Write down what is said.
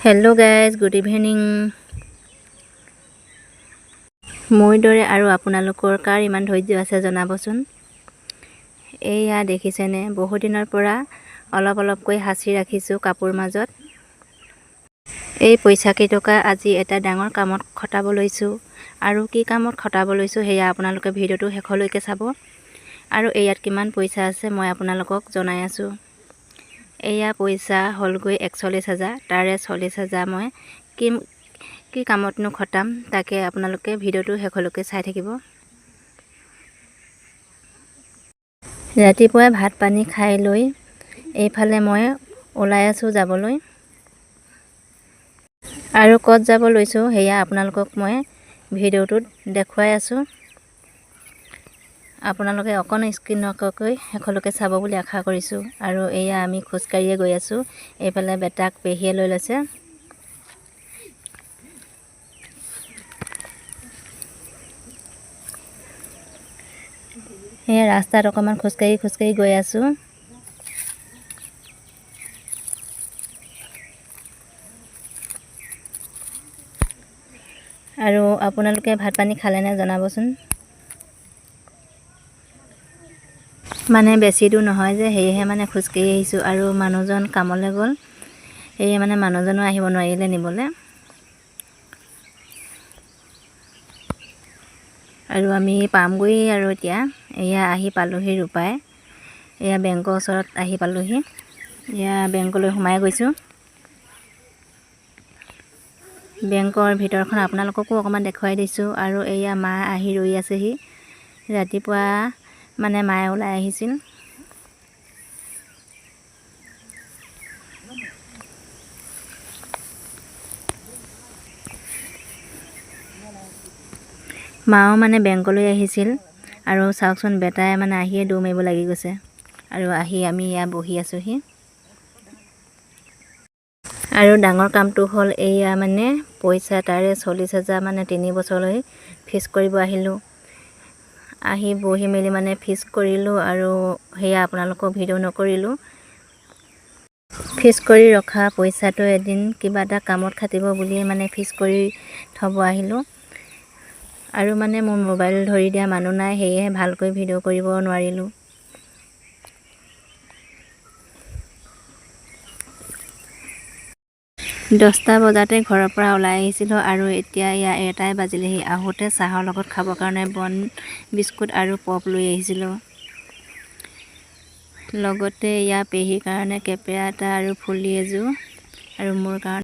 Hello' guys, good evening. মোৰ দৰে আৰু আপোনালোকৰ কাৰ ইমান ধৈৰ্য আছে জনাবচোন। এয়া দেখিছেনে, বহু দিনৰ পৰা অলপ অলপকৈ সাঁচি ৰাখিছোঁ কাপোৰ মাজত। এই পইচা কেইটকা আজি এটা ডাঙৰ কামত খটাব লৈছোঁ। আৰু কি কামত খটাব লৈছোঁ সেয়া আপোনালোকে ভিডিঅ'টো শেষলৈকে চাব। আৰু ইয়াত কিমান পইচা আছে মই আপোনালোকক জনাই আছোঁ। এয়া পইচা হ'লগৈ 41,000, তাৰে 40,000 মই কি কামতনো খটাম তাকে আপোনালোকে ভিডিঅ'টো শেষলৈকে চাই থাকিব। ৰাতিপুৱাই ভাত পানী খাই লৈ এইফালে মই ওলাই আছোঁ যাবলৈ। আৰু ক'ত যাব লৈছোঁ সেয়া আপোনালোকক মই ভিডিঅ'টোত দেখুৱাই আছোঁ। আপোনালোকে অকণ স্ক্ৰীন নকৰাকৈ শেষলৈকে চাব বুলি আশা কৰিছোঁ। আৰু এয়া আমি খোজকাঢ়িয়ে গৈ আছোঁ। এইফালে বেটাক পেহীয়ে লৈ লৈছে। সেয়া ৰাস্তাত অকণমান খোজকাঢ়ি গৈ আছোঁ। আৰু আপোনালোকে ভাত পানী খালেনে জনাবচোন। মানে বেছি দূৰ নহয় যে, সেয়েহে মানে খোজকাঢ়ি আহিছোঁ। আৰু মানুহজন কামলৈ গ'ল, সেয়ে মানে মানুহজনো আহিব নোৱাৰিলে নিবলৈ। আৰু আমি পামগৈ আৰু এতিয়া এয়া আহি পালোহি ৰূপাই। এয়া বেংকৰ ওচৰত আহি পালোহি। এয়া বেংকলৈ সোমাই গৈছোঁ। বেংকৰ ভিতৰখন আপোনালোককো অকণমান দেখুৱাই দিছোঁ। আৰু এয়া মা আহি ৰৈ আছেহি। ৰাতিপুৱা মানে মায়ে ওলাই আহিছিল। মাও মানে বেংকলৈ আহিছিল। আৰু চাওকচোন বেটাই মানে আহিয়ে দৌৰ মাৰিব লাগি গৈছে। আৰু আহি আমি ইয়াত বহি আছোঁহি। আৰু ডাঙৰ কামটো হ'ল এয়া মানে পইচা তাৰে 40,000 মানে 3 বছৰলৈ ফিক্স কৰিব আহিলোঁ। আহি বহি মেলি মানে ফিক্স কৰিলোঁ। আৰু সেয়া আপোনালোকক ভিডিঅ' নকৰিলোঁ। ফিক্স কৰি ৰখা পইচাটো এদিন কিবা এটা কামত খাটিব বুলিয়ে মানে ফিক্স কৰি থ'ব আহিলোঁ। আৰু মানে মোৰ মোবাইল ধৰি দিয়া মানুহ নাই, সেয়েহে ভালকৈ ভিডিঅ' কৰিব নোৱাৰিলোঁ। দহটা বজাতে ঘৰৰ পৰা ওলাই আহিছিলোঁ। আৰু এতিয়া এয়া 1টাই বাজিলেহি। আহোঁতে চাহৰ লগত খাবৰ কাৰণে বন বিস্কুট আৰু পপ লৈ আহিছিলোঁ। লগতে এয়া পেহীৰ কাৰণে কেপেৰা এটা আৰু ফুলি এযোৰ, আৰু মোৰ কাৰণে